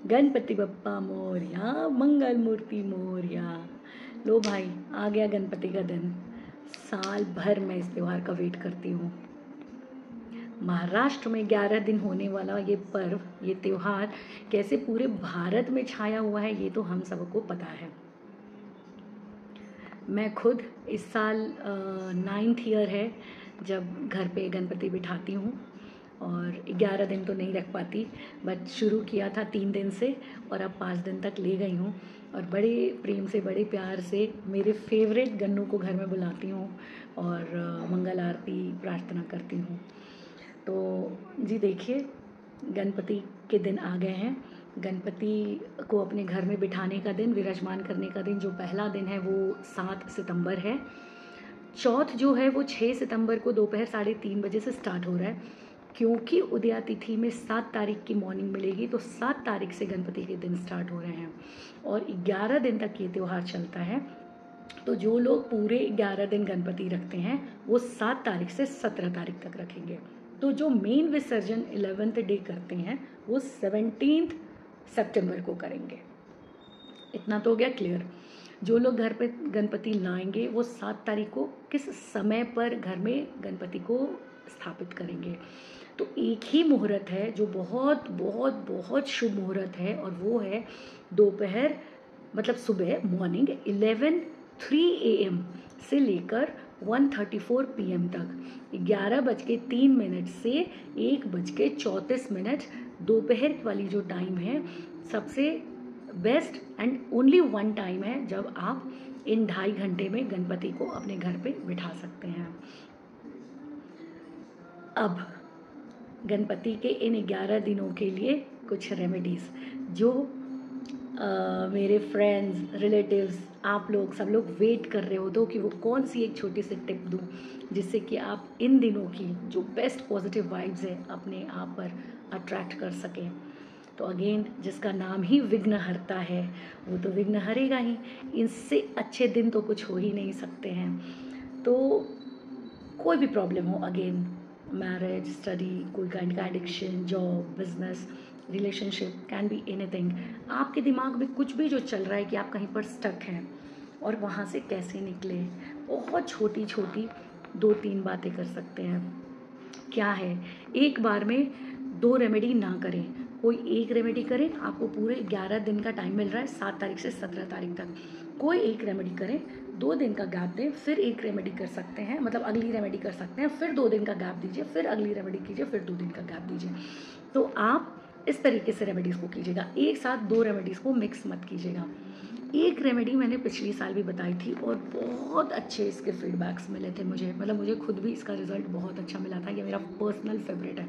गणपति बप्पा मोरया, मंगल मूर्ति मोरया। लो भाई, आ गया गणपति का दिन। साल भर मैं इस त्यौहार का वेट करती हूँ। महाराष्ट्र में 11 दिन होने वाला ये पर्व, ये त्यौहार कैसे पूरे भारत में छाया हुआ है ये तो हम सबको पता है। मैं खुद इस साल 9th ईयर है जब घर पे गणपति बिठाती हूँ, और 11 दिन तो नहीं रख पाती, बट शुरू किया था 3 दिन से और अब 5 दिन तक ले गई हूँ। और बड़े प्रेम से, बड़े प्यार से मेरे फेवरेट गन्नू को घर में बुलाती हूँ और मंगल आरती प्रार्थना करती हूँ। तो जी देखिए, गणपति के दिन आ गए हैं। गणपति को अपने घर में बिठाने का दिन, विराजमान करने का दिन, जो पहला दिन है वो 7 सितंबर है। चौथ जो है वो 6 सितंबर को दोपहर 3:30 बजे से स्टार्ट हो रहा है। क्योंकि उदया तिथि में 7 तारीख की मॉर्निंग मिलेगी, तो 7 तारीख से गणपति के दिन स्टार्ट हो रहे हैं और 11 दिन तक ये त्यौहार चलता है। तो जो लोग पूरे 11 दिन गणपति रखते हैं वो 7 तारीख से 17 तारीख तक रखेंगे। तो जो मेन विसर्जन 11th डे करते हैं वो 17 सितंबर को करेंगे। इतना तो हो गया क्लियर। जो लोग घर पे गणपति लाएंगे वो 7 तारीख को किस समय पर घर में गणपति को स्थापित करेंगे। तो एक ही मुहूर्त है जो बहुत बहुत बहुत शुभ मुहूर्त है, और वो है दोपहर, मतलब सुबह मॉर्निंग 11:03 AM से लेकर 1:34 PM तक, 11:03 से 1:34 दोपहर वाली जो टाइम है सबसे best and only one time है जब आप इन 2.5 घंटे में गणपति को अपने घर पे बिठा सकते हैं। अब गणपति के इन 11 दिनों के लिए कुछ रेमेडीज़ जो मेरे फ्रेंड्स, रिलेटिव्स, आप लोग सब लोग वेट कर रहे हो तो कि वो कौन सी एक छोटी सी टिप दूँ जिससे कि आप इन दिनों की जो बेस्ट पॉजिटिव वाइब्स है अपने आप पर अट्रैक्ट कर सकें। तो अगेन, जिसका नाम ही विघ्नहर्ता है वो तो विघ्न हरेगा ही। इससे अच्छे दिन तो कुछ हो ही नहीं सकते हैं। तो कोई भी प्रॉब्लम हो, अगेन मैरिज, स्टडी, कोई काइंड का addiction, job, business, relationship, can be anything, आपके दिमाग में कुछ भी जो चल रहा है कि आप कहीं पर स्टक हैं और वहाँ से कैसे निकले, बहुत छोटी छोटी 2-3 बातें कर सकते हैं। क्या है, एक बार में 2 रेमेडी ना करें, कोई एक रेमेडी करें। आपको पूरे 11 दिन का टाइम मिल रहा है, 7 तारीख से 17 तारीख तक। कोई एक रेमेडी करें, 2 दिन का गैप दें, फिर एक रेमेडी कर सकते हैं, मतलब अगली रेमेडी कर सकते हैं, फिर 2 दिन का गैप दीजिए, फिर अगली रेमेडी कीजिए, फिर 2 दिन का गैप दीजिए। तो आप इस तरीके से रेमेडीज़ को कीजिएगा, एक साथ 2 रेमेडीज़ को मिक्स मत कीजिएगा। एक रेमेडी मैंने पिछले साल भी बताई थी और बहुत अच्छे इसके फीडबैक्स मिले थे मुझे, मतलब मुझे खुद भी इसका रिजल्ट बहुत अच्छा मिला था। ये मेरा पर्सनल फेवरेट है,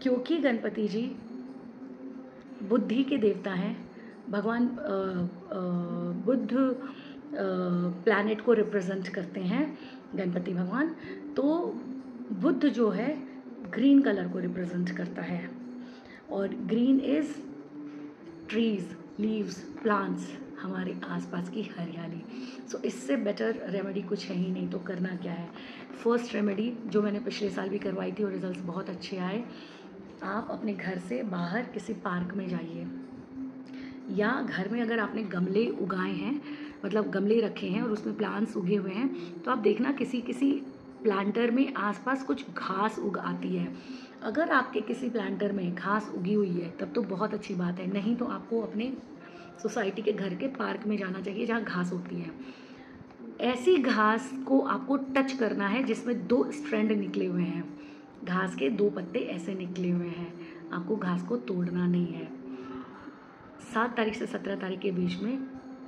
क्योंकि गणपति जी बुद्धि के देवता हैं। भगवान बुद्ध प्लैनेट को रिप्रेजेंट करते हैं गणपति भगवान। तो बुद्ध जो है ग्रीन कलर को रिप्रेजेंट करता है, और green is trees, leaves, plants, हमारे आसपास की हरियाली। सो इससे बेटर रेमेडी कुछ है ही नहीं। तो करना क्या है, फर्स्ट रेमेडी जो मैंने पिछले साल भी करवाई थी और रिजल्ट्स बहुत अच्छे आए, आप अपने घर से बाहर किसी पार्क में जाइए, या घर में अगर आपने गमले उगाए हैं, मतलब गमले रखे हैं और उसमें प्लांट्स उगे हुए हैं, तो आप देखना किसी किसी प्लांटर में आसपास कुछ घास उग आती है। अगर आपके किसी प्लांटर में घास उगी हुई है तब तो बहुत अच्छी बात है, नहीं तो आपको अपने सोसाइटी के घर के पार्क में जाना चाहिए जहाँ घास होती है। ऐसी घास को आपको टच करना है जिसमें 2 स्ट्रैंड निकले हुए हैं, घास के 2 पत्ते ऐसे निकले हुए हैं, आपको घास को तोड़ना नहीं है। 7 तारीख से 17 तारीख के बीच में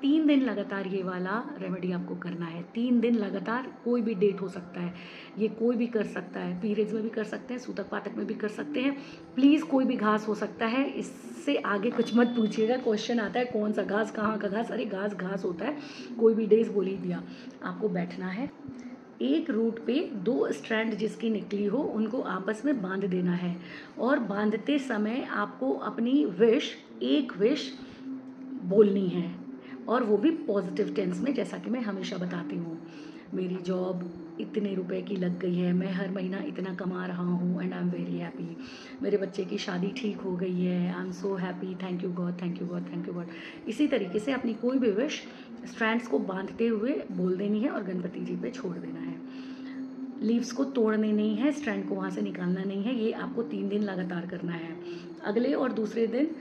3 दिन लगातार ये वाला रेमेडी आपको करना है। 3 दिन लगातार, कोई भी डेट हो सकता है, ये कोई भी कर सकता है, पीरियड्स में भी कर सकते हैं, सूतक पातक में भी कर सकते हैं। प्लीज़ कोई भी घास हो सकता है, इससे आगे कुछ मत पूछिएगा। क्वेश्चन आता है कौन सा घास, कहाँ का घास, अरे घास घास होता है, कोई भी डेज बोल ही दिया। आपको बैठना है, एक रूट पे 2 स्ट्रैंड जिसकी निकली हो उनको आपस में बांध देना है, और बांधते समय आपको अपनी विश, एक विश बोलनी है, और वो भी पॉजिटिव टेंस में, जैसा कि मैं हमेशा बताती हूँ। मेरी जॉब इतने रुपए की लग गई है, मैं हर महीना इतना कमा रहा हूँ and I am very happy, मेरे बच्चे की शादी ठीक हो गई है, I am so happy, thank you God, thank you God, thank you God. इसी तरीके से अपनी कोई भी विश स्ट्रैंड्स को बांधते हुए बोल देनी है और गणपति जी पे छोड़ देना है। लीव्स को तोड़ने नहीं है, स्ट्रैंड को वहाँ से निकालना नहीं है। ये आपको 3 दिन लगातार करना है। अगले और दूसरे दिन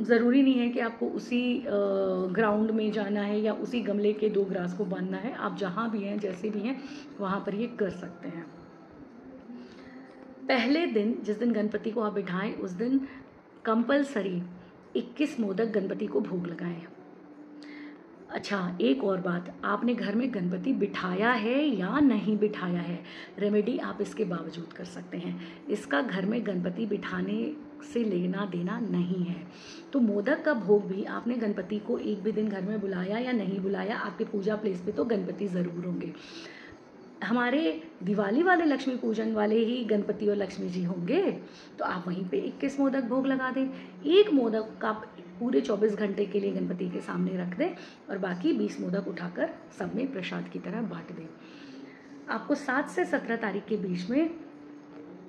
ज़रूरी नहीं है कि आपको उसी ग्राउंड में जाना है या उसी गमले के 2 ग्रास को बांधना है। आप जहाँ भी हैं, जैसे भी हैं, वहाँ पर ये कर सकते हैं। पहले दिन जिस दिन गणपति को आप बिठाएं, उस दिन कंपलसरी 21 मोदक गणपति को भोग लगाएं। अच्छा, एक और बात, आपने घर में गणपति बिठाया है या नहीं बिठाया है, रेमेडी आप इसके बावजूद कर सकते हैं। इसका घर में गणपति बिठाने से लेना देना नहीं है। तो मोदक का भोग भी आपने गणपति को एक भी दिन घर में बुलाया या नहीं बुलाया, आपके पूजा प्लेस पे तो गणपति ज़रूर होंगे। हमारे दिवाली वाले लक्ष्मी पूजन वाले ही गणपति और लक्ष्मी जी होंगे, तो आप वहीं पे 21 मोदक भोग लगा दें। एक मोदक आप पूरे 24 घंटे के लिए गणपति के सामने रख दें और बाकी 20 मोदक उठाकर सब में प्रसाद की तरह बांट दें। आपको 7 से 17 तारीख के बीच में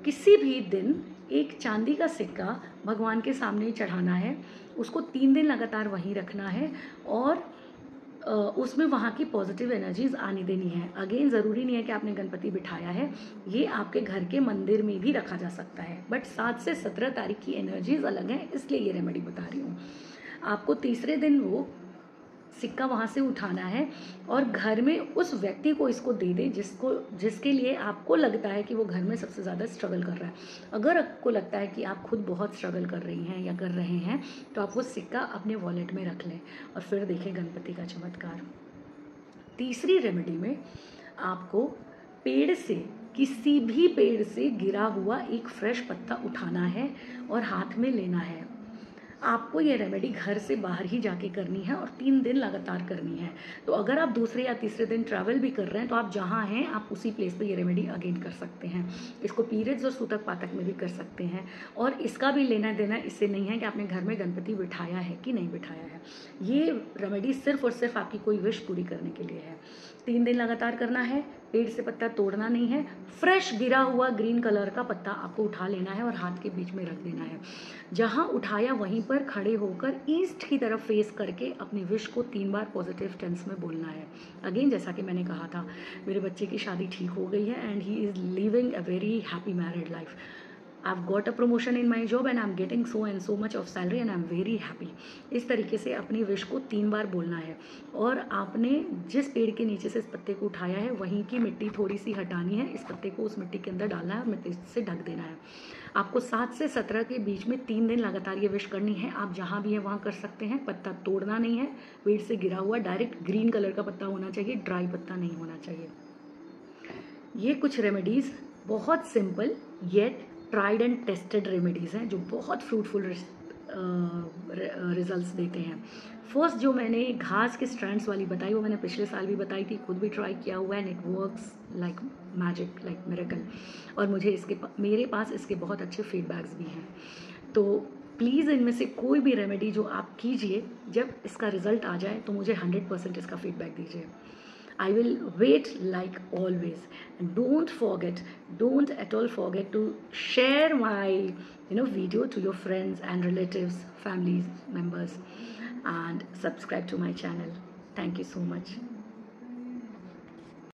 किसी भी दिन एक चांदी का सिक्का भगवान के सामने चढ़ाना है, उसको 3 दिन लगातार वहीं रखना है और उसमें वहाँ की पॉजिटिव एनर्जीज आने देनी है। अगेन ज़रूरी नहीं है कि आपने गणपति बिठाया है, ये आपके घर के मंदिर में भी रखा जा सकता है, बट 7 से 17 तारीख की एनर्जीज अलग हैं, इसलिए ये रेमेडी बता रही हूँ। आपको तीसरे दिन वो सिक्का वहाँ से उठाना है और घर में उस व्यक्ति को इसको दे दे जिसके लिए आपको लगता है कि वो घर में सबसे ज़्यादा स्ट्रगल कर रहा है। अगर आपको लगता है कि आप खुद बहुत स्ट्रगल कर रही हैं या कर रहे हैं, तो आप वो सिक्का अपने वॉलेट में रख लें और फिर देखें गणपति का चमत्कार। तीसरी रेमेडी में आपको पेड़ से, किसी भी पेड़ से गिरा हुआ एक फ्रेश पत्ता उठाना है और हाथ में लेना है। आपको ये रेमेडी घर से बाहर ही जाके करनी है और 3 दिन लगातार करनी है। तो अगर आप दूसरे या तीसरे दिन ट्रैवल भी कर रहे हैं, तो आप जहाँ हैं आप उसी प्लेस पे ये रेमेडी अगेन कर सकते हैं। इसको पीरियड्स और सूतक पातक में भी कर सकते हैं और इसका भी लेना देना इससे नहीं है कि आपने घर में गणपति बिठाया है कि नहीं बिठाया है। ये रेमेडी सिर्फ और सिर्फ आपकी कोई विश पूरी करने के लिए है। 3 दिन लगातार करना है, पेड़ से पत्ता तोड़ना नहीं है, फ्रेश गिरा हुआ ग्रीन कलर का पत्ता आपको उठा लेना है और हाथ के बीच में रख देना है। जहाँ उठाया वहीं पर खड़े होकर ईस्ट की तरफ फेस करके अपनी विश को 3 बार पॉजिटिव टेंस में बोलना है। अगेन जैसा कि मैंने कहा था, मेरे बच्चे की शादी ठीक हो गई है and he is living a very happy married life. I've got a promotion in my job and I'm getting so and so much of salary and I'm very happy। इस तरीके से अपनी विश को 3 बार बोलना है और आपने जिस पेड़ के नीचे से इस पत्ते को उठाया है वहीं की मिट्टी थोड़ी सी हटानी है, इस पत्ते को उस मिट्टी के अंदर डालना है और मिट्टी से ढक देना है। आपको 7 से 17 के बीच में 3 दिन लगातार ये विश करनी है। आप जहाँ भी हैं वहाँ कर सकते हैं। पत्ता तोड़ना नहीं है, पेड़ से गिरा हुआ डायरेक्ट ग्रीन कलर का पत्ता होना चाहिए, ड्राई पत्ता नहीं होना चाहिए। ये कुछ रेमेडीज़ बहुत simple yet tried and tested remedies हैं जो बहुत फ्रूटफुल रिजल्ट्स देते हैं। फर्स्ट जो मैंने घास के स्ट्रैंड्स वाली बताई वो मैंने पिछले साल भी बताई थी, खुद भी ट्राई किया हुआ है and it works like magic, like miracle. और मुझे मेरे पास इसके बहुत अच्छे फीडबैक्स भी हैं। तो प्लीज़ इनमें से कोई भी रेमेडी जो आप कीजिए, जब इसका रिजल्ट आ जाए तो मुझे 100% इसका फीडबैक दीजिए। I will wait like always. And don't at all forget to share my video to your friends and relatives, families, members, and subscribe to my channel. Thank you so much.